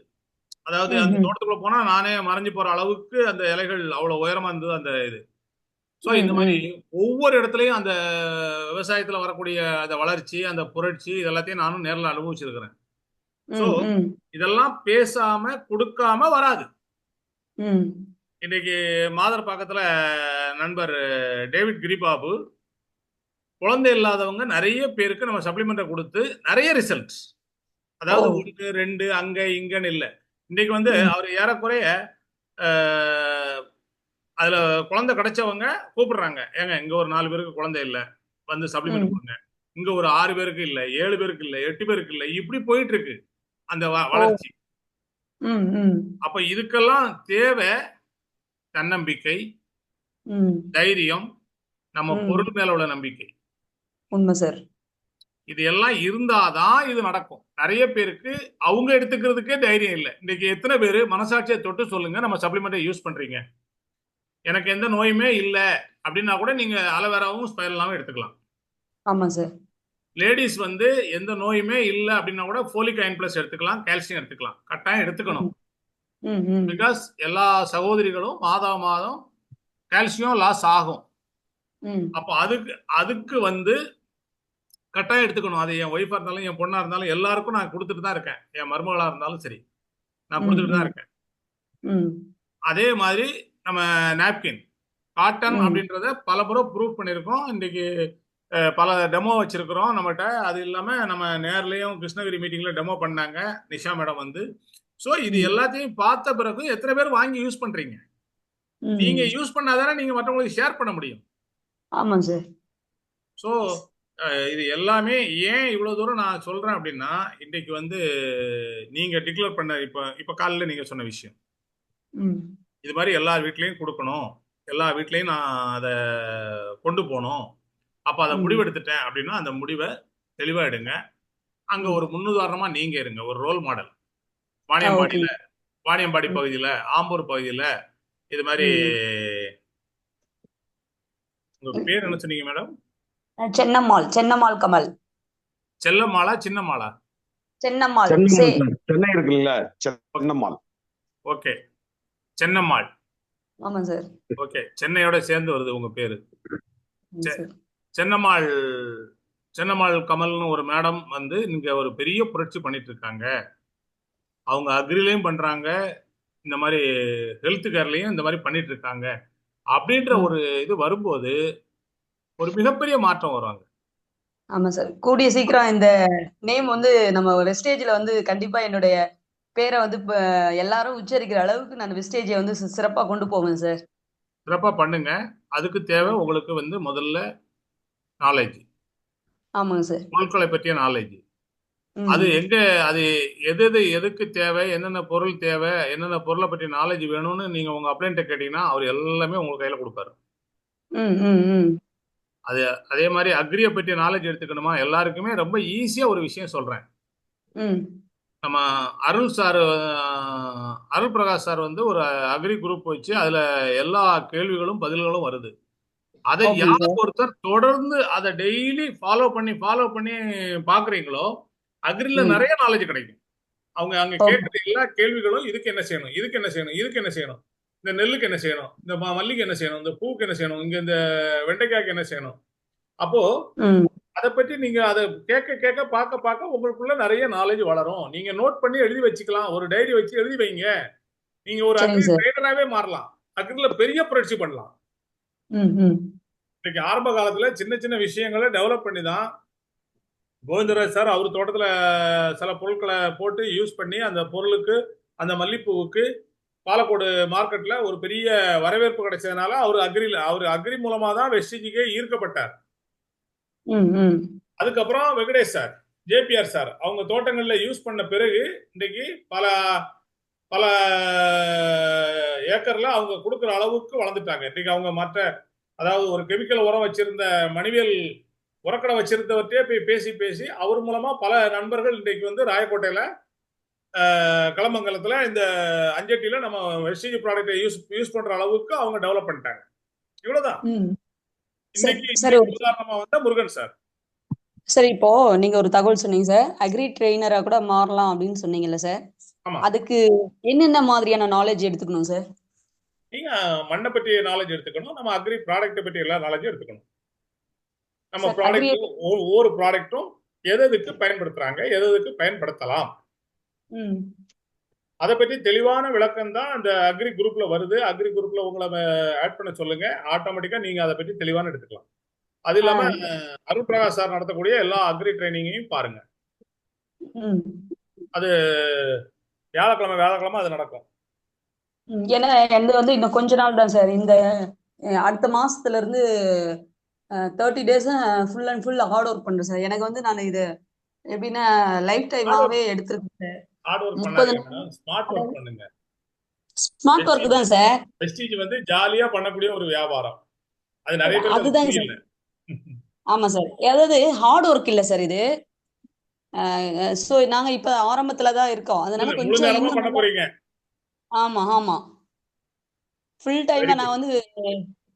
S1: அதாவது அந்த தோட்டத்துக்குள்ள போனா நானே மறைஞ்சு போற அளவுக்கு அந்த இலைகள் அவ்வளவு உயரமா இருந்தது அந்த இது. சோ இந்த மாதிரி ஒவ்வொரு இடத்துலயும் அந்த விவசாயத்துல வரக்கூடிய அந்த வளர்ச்சி, அந்த புரட்சி இதெல்லாத்தையும் நானும் நேர்ல அனுபவிச்சிருக்கிறேன். சோ இதெல்லாம் பேசாம கொடுக்காம வராது. இன்னைக்கு மாதர் பக்கத்துல நண்பர் டேவிட் கிரிபாபு குழந்தை இல்லாதவங்க நிறைய பேருக்கு நம்ம சப்ளிமெண்ட்டை கொடுத்து நிறைய ரிசல்ட்ஸ், அதாவது 1 2 அங்க இங்கன்னு இல்லை. இன்னைக்கு அவர் ஏறக்குறைய அதுல குழந்தை கிடைச்சவங்க கூப்பிடுறாங்க, ஏங்க இங்க ஒரு 4 பேருக்கு குழந்தை இல்லை, வந்து சப்ளிமெண்ட் கொடுங்க. இங்க ஒரு 6 பேருக்கு இல்லை, 7 பேருக்கு இல்லை, 8 பேருக்கு இல்லை, இப்படி போயிட்டு இருக்கு அந்த வளர்ச்சி. அப்ப இதுக்கெல்லாம் தேவை தன்னம்பிக்கை, தைரியம், நம்ம பொருள் மேல உள்ள நம்பிக்கை.
S3: உண்மை சார்.
S1: இது எல்லாம் இருந்தாதான் இது நடக்கும். நிறைய பேருக்கு அவங்க எடுத்துக்கிறதுக்கே தைரியம் இல்லை. இன்னைக்கு எத்தனை பேரு மனசாட்சியை தொட்டு சொல்லுங்க, நம்ம சப்ளிமெண்ட்டை யூஸ் பண்றீங்க, எனக்கு எந்த நோயுமே இல்லை அப்படின்னா கூட நீங்க அலோவேராவும் ஸ்பைரலாவும் எடுத்துக்கலாம்.
S3: ஆமா சார்.
S1: லேடிஸ் எந்த நோயுமே இல்லை அப்படின்னா கூட ஃபோலிக் அயன் பிளஸ் எடுத்துக்கலாம், கால்சியம் எடுத்துக்கலாம், கட்டாயம் எடுத்துக்கணும். பிகாஸ் எல்லா சகோதரிகளும் மாதம் கால்சியம் லாஸ் ஆகும். அப்ப அதுக்கு கட்டாயம் எடுத்துக்கணும். அது என் ஒய்ஃபா இருந்தாலும் என் பொண்ணா இருந்தாலும் எல்லாருக்கும் நான் கொடுத்துட்டு தான் இருக்கேன். என் மருமகளா இருந்தாலும் சரி நான் கொடுத்துட்டு தான் இருக்கேன். அதே மாதிரி நம்ம நாப்கின் காட்டன் அப்படின்றத பல முறை ப்ரூவ் பண்ணியிருக்கோம். இன்னைக்கு பல டெமோ வச்சிருக்கிறோம் நம்மகிட்ட. அது இல்லாம நம்ம நேர்லயும் கிருஷ்ணகிரி மீட்டிங்ல டெமோ பண்ணாங்க நிஷா மேடம் சோ இது எல்லாத்தையும் பார்த்த பிறகு எத்தனை பேர் வாங்கி யூஸ் பண்றீங்க? நீங்க யூஸ் பண்ணாதானே நீங்க மற்றவங்களுக்கு ஷேர் பண்ண முடியும்.
S3: ஆமா சார்.
S1: சோ இது எல்லாமே ஏன் இவ்வளவு தூரம் நான் சொல்றேன் அப்படின்னா, இன்னைக்கு நீங்க டிக்ளேர் பண்ண இப்ப காலையில நீங்க சொன்ன விஷயம், இது மாதிரி எல்லா வீட்லயும் கொடுக்கணும், எல்லா வீட்லயும் நான் அதை கொண்டு போகணும். அப்ப அதை முடிவெடுத்துட்டேன் அப்படின்னா அந்த முடிவை தெளிவா எடுங்க. அங்க ஒரு முன்னுதாரணமா நீங்க இருங்க, ஒரு ரோல் மாடல். வாணியம்பாடி பகுதியில, ஆம்பூர் பகுதியில இது மாதிரி. உங்க பேர் என்ன சொன்னீங்க மேடம்?
S3: சென்னம்மாள் கமல்.
S1: செல்லம்மாளா சின்னம்மாளா?
S3: சென்னம்மாள்.
S8: சென்னை இருக்குல்ல, சென்னம்மாள்.
S1: ஓகே, சென்னம்மாள்.
S3: ஆமா சார்.
S1: ஓகே, சென்னையோட சேர்ந்து வருது உங்க பேரு. சென்னம்மாள் கமல்னு ஒரு மேடம் இங்க ஒரு பெரிய புரட்சி பண்ணிட்டு இருக்காங்க. அவங்க அக்ரிலையும் பண்றாங்க, இந்த மாதிரி ஹெல்த் கேர்லயும் இந்த மாதிரி பண்ணிட்டு இருக்காங்க. அப்படின்ற ஒரு இது வரும்போது ஒரு மிகப்பெரிய மாற்றம் வருவாங்க.
S3: ஆமா சார். கூடிய சீக்கிரம் இந்த நேம் நம்ம வெஸ்டேஜ்ல கண்டிப்பா என்னுடைய பேரை எல்லாரும் உச்சரிக்கிற அளவுக்கு நான் வெஸ்டேஜை சிறப்பா கொண்டு போவேன் சார்.
S1: சிறப்பா பண்ணுங்க. அதுக்கு தேவை உங்களுக்கு முதல்ல நாலேஜ்.
S3: ஆமாங்க சார்.
S1: பொருட்களை பற்றிய நாலேஜ். அது எதுக்கு தேவை, என்னென்ன பொருள் தேவை, என்னென்ன பொருளை பற்றி நாலேஜ் வேணும்னு நீங்க உங்க அப்ளைன்ட்ட கேட்டீங்கன்னா அவர் எல்லாமே உங்க கையில கொடுப்பாரு. அதே மாதிரி அக்ரியை பற்றி நாலேஜ் எடுத்துக்கணுமா, எல்லாருக்குமே ரொம்ப ஈஸியா ஒரு விஷயம் சொல்றேன். நம்ம அருள் பிரகாஷ் சார் ஒரு அக்ரி குரூப் வச்சு அதுல எல்லா கேள்விகளும் பதில்களும் வருது. அதை யாரோ ஒருத்தர் தொடர்ந்து அதை டெய்லி ஃபாலோ பண்ணி பாக்குறீங்களோ அக்ரில நிறைய நாலேஜ் கிடைக்கும். அவங்க அங்க கேட்கிற எல்லா கேள்விகளும் இதுக்கு என்ன செய்யணும், இதுக்கு என்ன செய்யணும், இதுக்கு என்ன செய்யணும், இந்த நெல்லுக்கு என்ன செய்யணும், இந்த மல்லிக்கு என்ன செய்யணும், இந்த பூக்கு என்ன செய்யணும், இங்க இந்த வெண்டைக்காய்க்கு என்ன செய்யணும். அப்போ அதை பற்றி நீங்க அதை கேட்க பார்க்க உங்களுக்குள்ள நிறைய நாலேஜ் வளரும். நீங்க நோட் பண்ணி எழுதி வச்சுக்கலாம், ஒரு டைரி வச்சு எழுதி வைங்க. நீங்க ஒரு அக்ரி ட்ரேடராகவே மாறலாம், அக்ரில பெரிய புரட்சி பண்ணலாம். இன்னைக்கு ஆரம்ப காலத்துல சின்ன சின்ன விஷயங்களை டெவலப் பண்ணி தான் கோவிந்தராஜ் சார் அவர் தோட்டத்துல சில பொருட்களை போட்டு யூஸ் பண்ணி அந்த பொருளுக்கு, அந்த மல்லிப்பூவுக்கு பாலக்கோடு மார்க்கெட்ல ஒரு பெரிய வரவேற்பு கிடைச்சதுனால அவர் அக்ரி மூலமா தான் வெஸ்டிஜுக்கே ஈர்க்கப்பட்டார். அதுக்கப்புறம் வெங்கடேஷ் சார், ஜேபிஆர் சார் அவங்க தோட்டங்கள்ல யூஸ் பண்ண பிறகு இன்னைக்கு பல பல ஏக்கர்ல அவங்க கொடுக்குற அளவுக்கு வளர்ந்துட்டாங்க. இன்னைக்கு அவங்க அதாவது ஒரு கெமிக்கல் உரம் வச்சிருந்த மணிவேல் உரக்கடை வச்சிருந்தவர்கிட்டயே போய் பேசி அவர் மூலமா பல நண்பர்கள் இன்னைக்கு வந்து ராயக்கோட்டையில களமங்கலத்துல இந்த அஞ்சட்டியில நம்ம வெஸ்டிஜ் ப்ராடக்டை யூஸ் பண்ற அளவுக்கு அவங்க டெவலப் பண்ணிட்டாங்க. இவ்வளவுதான். இன்னைக்கு உதாரணமா வந்த முருகன் சார்.
S3: சார் இப்போ நீங்க ஒரு தகவல் சொன்னீங்க சார், அக்ரி ட்ரெயினரா கூட மாறலாம் அப்படின்னு சொன்னீங்கல்ல சார், அதுக்கு என்னென்ன மாதிரியான நாலேஜ் எடுத்துக்கணும் சார்?
S1: நீங்க மண்ணை பற்றி நாலேஜ் எடுத்துக்கணும், நம்ம அக்ரி ப்ராடக்ட்டை பற்றி எல்லா நாலேஜும் எடுத்துக்கணும். நம்ம ப்ராடக்ட் ஒவ்வொரு ப்ராடக்ட்டும் எதுக்கு பயன்படுத்துறாங்க, எதுக்கு பயன்படுத்தலாம், அதை பற்றி தெளிவான விளக்கம் தான் அந்த அக்ரி குரூப்ல வருது. அக்ரி குரூப்ல உங்களை ஆட் பண்ண சொல்லுங்க, ஆட்டோமேட்டிக்கா நீங்க அதை பற்றி தெளிவான எடுத்துக்கலாம். அது இல்லாம அருள் பிரகாஷ் சார் நடத்தக்கூடிய எல்லா அக்ரி ட்ரைனிங்கையும் பாருங்க. அது வியாழக்கிழமை அது நடக்கும்.
S3: ஏன்னா எனக்கு வந்து இன்னும் கொஞ்ச நாள் தான் சார், இந்த அடுத்த மாசத்துல இருந்து 30 days full and full hard work பண்றேன் சார். எனக்கு வந்து நான் இது எப்படின்னா லைஃப் டைமாவே எடுத்துருக்கேன்.
S1: ஸ்மார்ட் ஒர்க் பண்ணுங்க.
S3: ஸ்மார்ட் ஒர்க் தான் சார்.
S1: வெஸ்டிஜ் வந்து ஜாலியா பண்ணக்கூடிய ஒரு வியாபாரம். அது நிறைய பேருக்கு
S3: அதுதான் சார். ஆமா சார், அதாவது ஹார்ட் ஒர்க் இல்ல சார் இது. சோ நாங்க இப்ப ஆரம்பத்துல தான் இருக்கோம், அதனால கொஞ்சம்
S1: பண்ண போறீங்க.
S3: ஆமா ஆமா, ஃபுல் டைமா நான் வந்து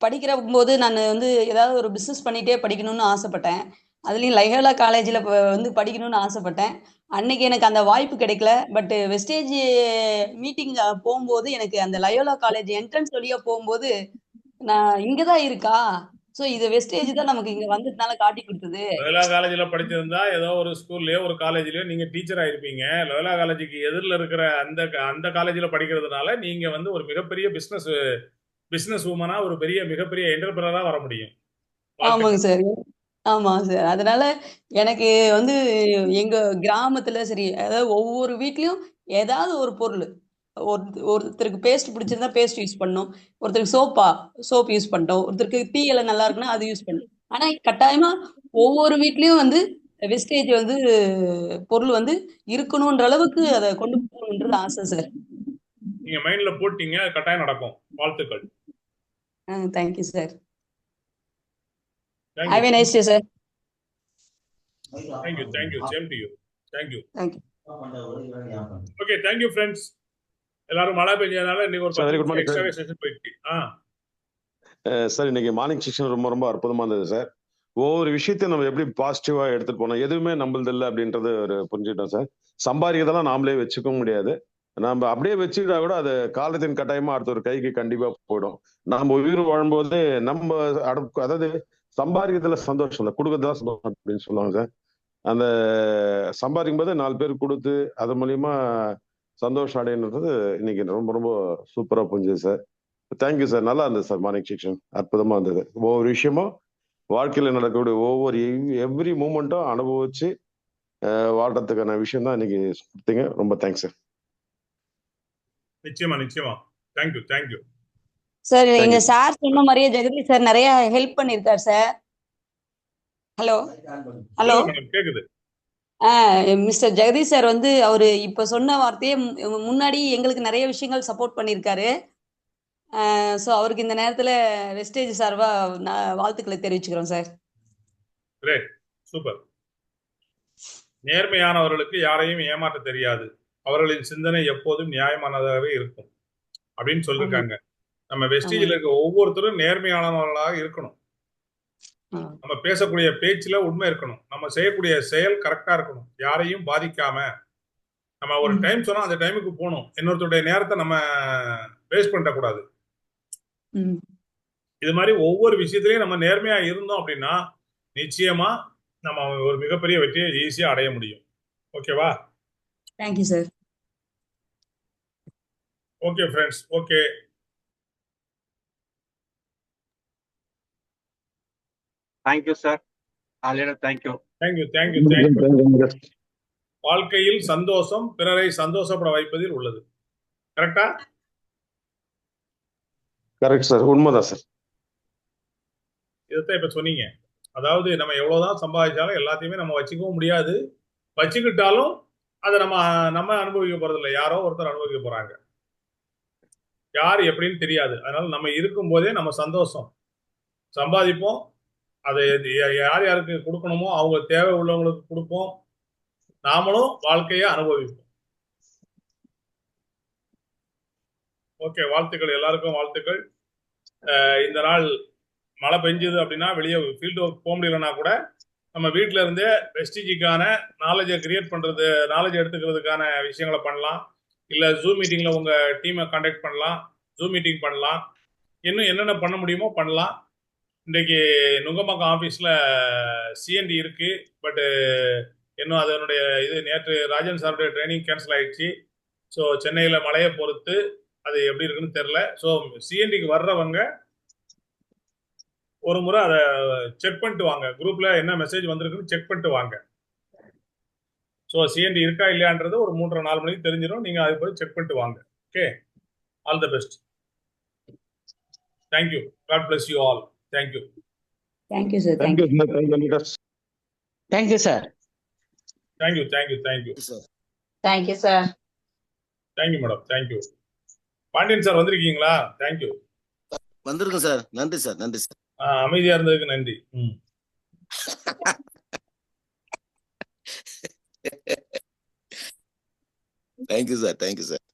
S3: படிக்கிற போது நான் வந்து ஏதாவது ஒரு பிசினஸ் பண்ணிட்டே படிக்கணும்னு ஆசைப்பட்டேன். அதுலயும் லயோலா காலேஜ்ல வந்து படிக்கணும்னு ஆசைப்பட்டேன். அன்னைக்கு எனக்கு அந்த வாய்ப்பு கிடைக்கல. பட் வெஸ்டேஜ் மீட்டிங் போகும்போது எனக்கு அந்த லயோலா காலேஜ் என்ட்ரன்ஸ் வழியா போகும்போது நான் இங்கதான் இருக்கா, சோ இது வெஸ்டேஜ் தான் நமக்கு இங்க வந்ததுனால காட்டி கொடுத்தது.
S1: லயோலா காலேஜ்ல படிச்சிருந்தா ஏதோ ஒரு ஸ்கூல்லயோ ஒரு காலேஜ்லயோ நீங்க டீச்சர் ஆயிருப்பீங்க. லயோலா காலேஜுக்கு எதிரில் இருக்கிற அந்த காலேஜ்ல படிக்கிறதுனால நீங்க வந்து ஒரு மிகப்பெரிய பிசினஸ் உமனா ஒரு மிகப்பெரிய என்டர்பிரனரா வர முடியும்.
S3: ஆமாங்க சார், ஆமா சார். அதனால எனக்கு வந்து எங்க கிராமத்துல சரி, அதாவது ஒவ்வொரு வீட்லயும் ஏதாவது ஒரு பொருள், ஒருத்தருக்கு பேஸ்ட் பிடிச்சிருந்தா பேஸ்ட் யூஸ் பண்ணணும், ஒருத்தருக்கு சோப் யூஸ் பண்ணிட்டோம், ஒருத்தருக்கு டீ இலை நல்லா இருக்குன்னா அது யூஸ் பண்ணணும். ஆனா கட்டாயமா ஒவ்வொரு வீட்லயும் வந்து வெஸ்டேஜ் வந்து பொருள் வந்து இருக்கணும்ன்ற அளவுக்கு அதை கொண்டு போகணுன்றது ஆசை சார்.
S1: நீங்க மைண்ட்ல போட்டீங்க, கட்டாயம் நடக்கும். வாழ்த்துக்கள்.
S3: Thank you sir. Have a nice day, sir.
S1: Thank you. Same to you. Thank you.
S8: Okay,
S1: thank you friends. எல்லாரும் மழை பெஞ்சதுனால இன்னைக்கு ஒரு எக்ஸ்ட்ரா செஷன் போயிடுச்சு.
S8: சார் இன்னைக்கு மார்னிங் செஷன் ரொம்ப ரொம்ப அற்புதமா இருந்தது சார். ஒவ்வொரு விஷயத்தையும் நம்ம எப்படி பாசிட்டிவா எடுத்துட்டு போனோம், எதுவுமே நம்மளது இல்லை அப்படின்றது ஒரு புரிஞ்சுக்கிட்டோம் சார். சம்பாதிக்கிறதெல்லாம் நாமளே வச்சுக்க முடியாது, நம்ம அப்படியே வச்சுக்கிட்டா கூட அது காலத்தின் கட்டாயமா அடுத்த ஒரு கைக்கு கண்டிப்பா போயிடும். நம்ம உயிர் வாழும்போது நம்ம அதாவது சம்பாதிக்கிறதுல சந்தோஷம் இல்லை, கொடுக்கறதுதான் சந்தோஷம் அப்படின்னு சொல்லுவாங்க சார். அந்த சம்பாதிக்கும் போது 4 பேர் கொடுத்து அது மூலியமா சந்தோஷம் அடையணுன்றது இன்னைக்கு ரொம்ப ரொம்ப சூப்பரா புரிஞ்சுது சார். Thank you sir. நல்லா இருந்தது சார் மார்னிங் செக்ஷன், அற்புதமா இருந்தது. ஒவ்வொரு விஷயமும் வாழ்க்கையில நடக்கக்கூடிய ஒவ்வொரு எவ்ரி மூமெண்ட்டும் அனுபவிச்சு வாழ்றதுக்கான விஷயம் தான் இன்னைக்கு கொடுத்தீங்க. ரொம்ப தேங்க்ஸ் சார்.
S1: நிச்சயமா. Thank you
S3: sir. எங்க சார் சொன்ன மாதிரியே ஜெகதீஷ் சார் நிறைய ஹெல்ப் பண்ணிருக்காரு சார். ஹலோ
S1: கேக்குது.
S3: மிஸ்டர் ஜெகதீஷ் சார் வந்து அவரு இப்ப சொன்ன வார்த்தையே முன்னாடி எங்களுக்கு நிறைய விஷயங்கள் சப்போர்ட் பண்ணிருக்காரு. சோ அவருக்கு இந்த நேரத்துல வெஸ்டேஜ் சார்பா வாழ்த்துக்களை தெரிவிச்சுக்கிறோம் சார்.
S1: Great, super. நேர்மையானவர்களுக்கு யாரையும் ஏமாற்ற தெரியாது, அவர்களின் சிந்தனை எப்போதும் நியாயமானதாகவே இருக்கும் அப்படின்னு சொல்லிருக்காங்க. நம்ம வெஸ்டேஜ்ல இருக்க ஒவ்வொருத்தரும் நேர்மையானவர்களாக இருக்கணும். நம்ம பேசக்கூடிய பேச்சுல உண்மை இருக்கணும், நம்ம செய்யக்கூடிய செயல் கரெக்டா இருக்கணும், யாரையும் பாதிக்காம. நம்ம ஒரு டைம் சொன்னா அந்த டைமுக்கு போகணும், இன்னொருத்தருடைய நேரத்தை நம்ம வேஸ்ட் பண்ண கூடாது. இது மாதிரி ஒவ்வொரு விஷயத்திலையும் நம்ம நேர்மையா இருந்தோம் அப்படின்னா நிச்சயமா நம்ம ஒரு மிகப்பெரிய வெற்றியை ஈஸியா அடைய முடியும். ஓகேவா?
S3: Thank you sir.
S1: Okay friends, okay.
S2: Thank you sir. Thank you.
S1: வாழ்க்கையில் சந்தோஷம் பிறரை சந்தோஷப்பட வைப்பதில் உள்ளது. கரெக்டா?
S8: கரெக்ட் சார், உண்மைதான் சார்.
S1: இதைத்தான் இப்ப சொன்னீங்க. அதாவது நம்ம எவ்வளவுதான் சம்பாதிச்சாலும் எல்லாத்தையுமே நம்ம வச்சுக்கவும் முடியாது. வச்சுக்கிட்டாலும் அதை நம்ம அனுபவிக்க போறதில்லை, யாரோ ஒருத்தர் அனுபவிக்க போறாங்க. யார் எப்படின்னு தெரியாது. அதனால நம்ம இருக்கும் போதே நம்ம சந்தோஷம் சம்பாதிப்போம். அதை யார் யாருக்கு கொடுக்கணுமோ அவங்க தேவை உள்ளவங்களுக்கு கொடுப்போம். நாமளும் வாழ்க்கையை அனுபவிப்போம். ஓகே, வாழ்த்துக்கள், எல்லாருக்கும் வாழ்த்துக்கள். இந்த நாள் மழை பெஞ்சுது அப்படின்னா வெளியே ஃபீல்டு ஒர்க் போக முடியலன்னா கூட நம்ம வீட்டில இருந்தே வெஸ்டிஜிக்கான நாலேஜை கிரியேட் பண்றது, நாலேஜ் எடுத்துக்கிறதுக்கான விஷயங்களை பண்ணலாம். இல்லை ஜூம் மீட்டிங்ல உங்க டீமை கான்டாக்ட் பண்ணலாம், ஜூம் மீட்டிங் பண்ணலாம். இன்னும் என்னென்ன பண்ண முடியுமோ பண்ணலாம். இன்றைக்கு நுங்கம்பாக்கம் ஆஃபீஸில் சிஎன்டி இருக்கு. பட்டு இன்னும் அதனுடைய நேற்று ராஜன் சாருடைய ட்ரைனிங் கேன்சல் ஆயிடுச்சு. ஸோ சென்னையில் மழையை பொறுத்து அது எப்படி இருக்குன்னு தெரில. ஸோ சிஎன்டிக்கு வர்றவங்க ஒரு முறை அதை செக் பண்ணிட்டு வாங்க. குரூப்ல என்ன மெசேஜ் வந்திருக்குன்னு செக் பண்ணிட்டு வாங்க. ஸோ சிஎன்டி இருக்கா இல்லையான்றது ஒரு 3-4 மணிக்கு தெரிஞ்சிடும். நீங்க அது போய் செக் பண்ணிட்டு வாங்க. Okay, all the best. Thank you. God bless you all. Thank you.
S3: Thank you sir.
S8: Thank you sir.
S7: Thank you sir.
S1: Thank you thank you thank you
S7: thank you sir.
S1: Thank you madam. Thank you. Pandian sir வந்திருக்கீங்களா? தேங்க்யூ.
S9: வந்திருக்கேன் சார். நன்றி சார். நன்றி சார்.
S1: அமைதியா இருந்ததுக்கு நன்றி.
S9: Thank you sir. Thank you sir.